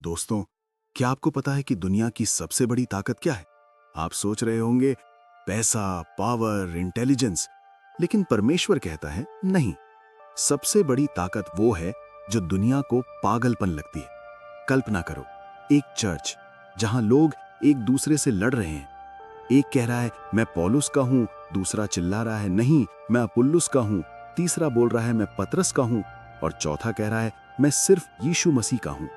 दोस्तों, क्या आपको पता है कि दुनिया की सबसे बड़ी ताकत क्या है? आप सोच रहे होंगे पैसा, पावर, इंटेलिजेंस, लेकिन परमेश्वर कहता है नहीं। सबसे बड़ी ताकत वो है जो दुनिया को पागलपन लगती है। कल्पना करो, एक चर्च जहां लोग एक दूसरे से लड़ रहे हैं। एक कह रहा है मैं पौलुस का हूं, दूसरा चिल्ला रहा है नहीं मैं अपुल्लुस का हूं, तीसरा बोल रहा है मैं पतरस का हूं और चौथा कह रहा है मैं सिर्फ यीशु मसीह का हूं।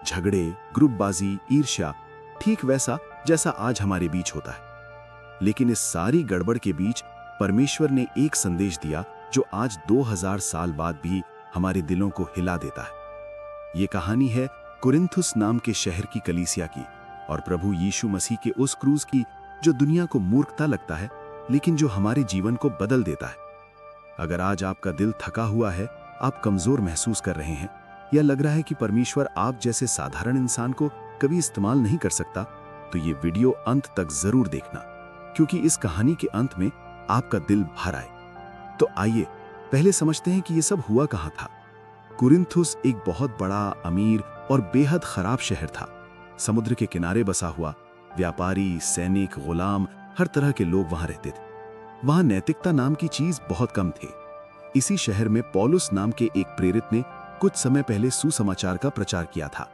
झगड़े, ग्रुपबाजी, ईर्ष्या, ठीक वैसा जैसा आज हमारे बीच होता है। लेकिन इस सारी गड़बड़ के बीच परमेश्वर ने एक संदेश दिया जो आज 2000 साल बाद भी हमारे दिलों को हिला देता है। ये कहानी है कुरिन्थुस नाम के शहर की कलीसिया की और प्रभु यीशु मसीह के उस क्रूज की जो दुनिया को मूर्खता लगता है लेकिन जो हमारे जीवन को बदल देता है। अगर आज आपका दिल थका हुआ है, आप कमजोर महसूस कर रहे हैं या लग रहा है कि परमेश्वर आप जैसे साधारण इंसान को कभी इस्तेमाल नहीं कर सकता, तो ये वीडियो अंत तक जरूर देखना, क्योंकि इस कहानी के अंत में आपका दिल भर आए। तो आइए पहले समझते हैं कि ये सब हुआ कहां था। कुरिन्थुस एक बहुत बड़ा, अमीर और बेहद खराब शहर था। समुद्र के किनारे बसा हुआ, व्यापारी, सैनिक, गुलाम, हर तरह के लोग वहां रहते थे। वहां नैतिकता नाम की चीज बहुत कम थी। इसी शहर में पौलुस नाम के एक प्रेरित ने कुछ समय पहले सुसमाचार का प्रचार किया था।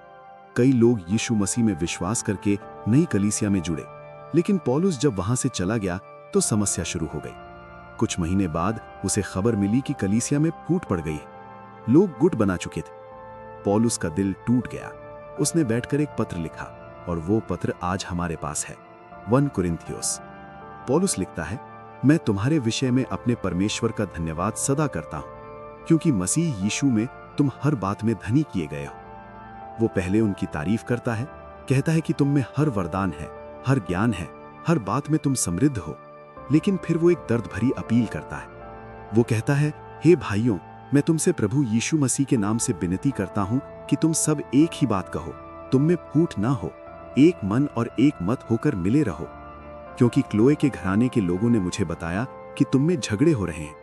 कई लोग यीशु मसीह में विश्वास करके नई कलीसिया में जुड़े, लेकिन पौलुस जब वहां से चला गया तो समस्या शुरू हो गई। कुछ महीने बाद उसे खबर मिली कि कलीसिया में फूट पड़ गई है। लोग गुट बना चुके थे। पौलुस का दिल टूट गया। उसने बैठकर एक पत्र लिखा और वो पत्र आज हमारे पास है। 1 कुरिन्थियोस। पौलुस लिखता है, मैं तुम्हारे विषय में अपने परमेश्वर का धन्यवाद सदा करता हूं, क्योंकि मसीह यीशु में तुम हर बात में धनी किए गए हो। वो पहले उनकी तारीफ करता है, कहता है कि तुम में हर वरदान है, हर ज्ञान है, हर बात में तुम समृद्ध हो। लेकिन फिर वो एक दर्द भरी अपील करता है। वो कहता है, हे भाइयों, मैं तुमसे प्रभु यीशु मसीह के नाम से विनती करता हूं कि तुम सब एक ही बात कहो, तुम में फूट ना हो, एक मन और एक मत होकर मिले रहो। क्योंकि क्लोए के घराने के लोगों ने मुझे बताया कि तुम में झगड़े हो रहे हैं।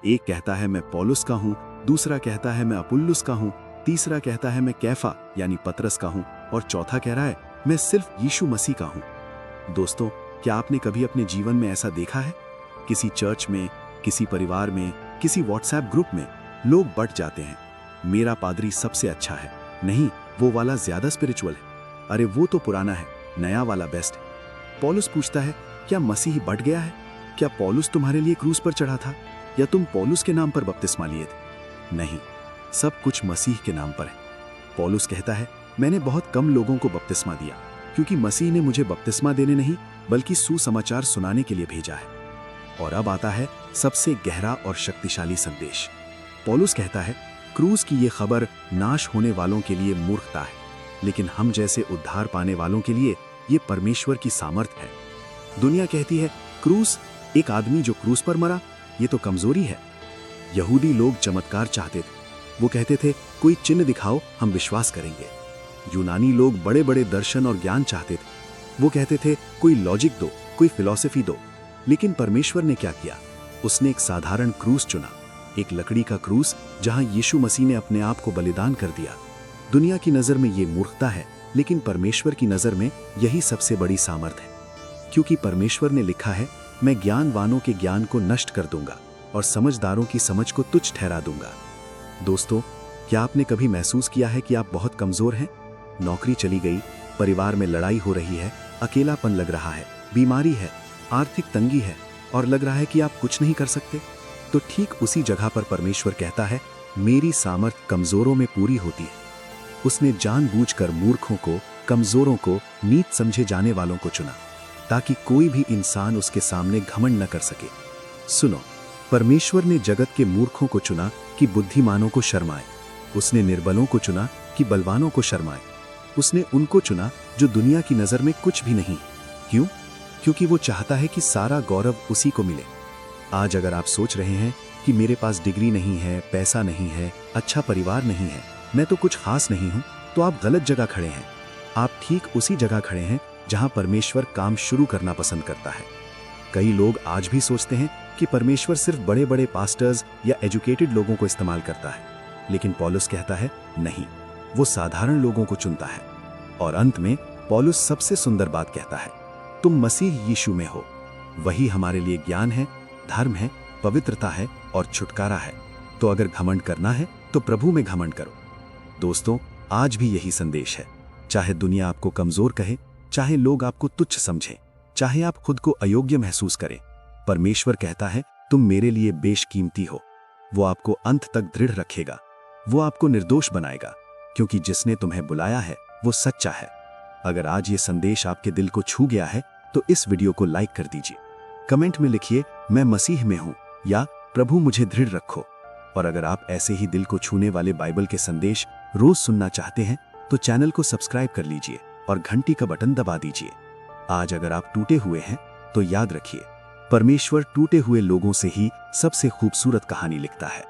एक कहता है मैं पौलुस का हूं, दूसरा कहता है मैं अपुल्लुस का हूं, तीसरा कहता है मैं कैफा यानी पतरस का हूं और चौथा कह रहा है मैं सिर्फ यीशु मसीह का हूं। दोस्तों, क्या आपने कभी अपने जीवन में ऐसा देखा है? किसी चर्च में, किसी परिवार में, किसी व्हाट्सएप ग्रुप में लोग बट जाते हैं। मेरा पादरी सबसे अच्छा है, नहीं वो वाला ज्यादा स्पिरिचुअल है, अरे वो तो पुराना है, नया वाला बेस्ट है। पौलुस पूछता है, क्या मसीह बट गया है? क्या पौलुस तुम्हारे लिए क्रूस पर चढ़ा था या तुम पौलुस के नाम पर बपतिस्मा लिए थे? नहीं, सब कुछ मसीह के नाम पर है। पौलुस कहता है, मैंने बहुत कम लोगों को बपतिस्मा दिया, क्योंकि मसीह ने मुझे बपतिस्मा देने नहीं बल्कि सुसमाचार सुनाने के लिए भेजा है। और अब आता है सबसे गहरा और शक्तिशाली संदेश। पौलुस कहता है, क्रूस की ये खबर नाश होने वालों के लिए मूर्खता है, लेकिन हम जैसे उद्धार पाने वालों के लिए ये परमेश्वर की सामर्थ है। दुनिया कहती है, क्रूस, एक आदमी जो क्रूस पर मरा, ये तो कमजोरी है। यहूदी लोग चमत्कार चाहते थे। वो कहते थे, कोई चिन्ह दिखाओ, हम विश्वास करेंगे। यूनानी लोग बड़े बड़े दर्शन और ज्ञान चाहते थे। वो कहते थे, कोई लॉजिक दो, कोई फिलॉसफी दो। लेकिन परमेश्वर ने क्या किया? उसने एक साधारण क्रूस चुना, एक लकड़ी का क्रूस, जहां यीशु मसीह ने अपने आप को बलिदान कर दिया। दुनिया की नजर में ये मूर्खता है, लेकिन परमेश्वर की नजर में यही सबसे बड़ी सामर्थ है। क्योंकि परमेश्वर ने लिखा है, मैं ज्ञानवानों के ज्ञान को नष्ट कर दूंगा और समझदारों की समझ को तुच्छ ठहरा दूंगा। दोस्तों, क्या आपने कभी महसूस किया है कि आप बहुत कमजोर हैं? नौकरी चली गई, परिवार में लड़ाई हो रही है, अकेलापन लग रहा है, बीमारी है, आर्थिक तंगी है और लग रहा है कि आप कुछ नहीं कर सकते। तो ठीक उसी जगह पर परमेश्वर कहता है, मेरी सामर्थ कमजोरों में पूरी होती है। उसने जानबूझकर मूर्खों को, कमजोरों को, नीच समझे जाने वालों को चुना, ताकि कोई भी इंसान उसके सामने घमंड न कर सके। सुनो, परमेश्वर ने जगत के मूर्खों को चुना कि बुद्धिमानों को शर्माए। उसने निर्बलों को चुना कि बलवानों को शर्माए। उसने उनको चुना जो दुनिया की नजर में कुछ भी नहीं। क्यों? क्योंकि वो चाहता है कि सारा गौरव उसी को मिले। आज अगर आप सोच रहे हैं कि मेरे पास डिग्री नहीं है, पैसा नहीं है, अच्छा परिवार नहीं है, मैं तो कुछ खास नहीं हूं, तो आप गलत जगह खड़े हैं। आप ठीक उसी जगह खड़े हैं जहां परमेश्वर काम शुरू करना पसंद करता है। कई लोग आज भी सोचते हैं कि परमेश्वर सिर्फ बड़े बड़े पास्टर्स या एजुकेटेड लोगों को इस्तेमाल करता है, लेकिन पौलुस कहता है, नहीं, वो साधारण लोगों को चुनता है। और अंत में पौलुस सबसे सुंदर बात कहता है, तुम मसीह यीशु में हो। वही हमारे लिए ज्ञान है, धर्म है, पवित्रता है और छुटकारा है। तो अगर घमंड करना है तो प्रभु में घमंड करो। दोस्तों, आज भी यही संदेश है। चाहे दुनिया आपको कमजोर कहे, चाहे लोग आपको तुच्छ समझें, चाहे आप खुद को अयोग्य महसूस करें, परमेश्वर कहता है तुम मेरे लिए बेशकीमती हो। वो आपको अंत तक दृढ़ रखेगा। वो आपको निर्दोष बनाएगा, क्योंकि जिसने तुम्हें बुलाया है वो सच्चा है। अगर आज ये संदेश आपके दिल को छू गया है तो इस वीडियो को लाइक कर दीजिए। कमेंट में लिखिए, मैं मसीह में हूं, या प्रभु मुझे दृढ़ रखो। और अगर आप ऐसे ही दिल को छूने वाले बाइबल के संदेश रोज सुनना चाहते हैं तो चैनल को सब्सक्राइब कर लीजिए और घंटी का बटन दबा दीजिए। आज अगर आप टूटे हुए हैं तो याद रखिए, परमेश्वर टूटे हुए लोगों से ही सबसे खूबसूरत कहानी लिखता है।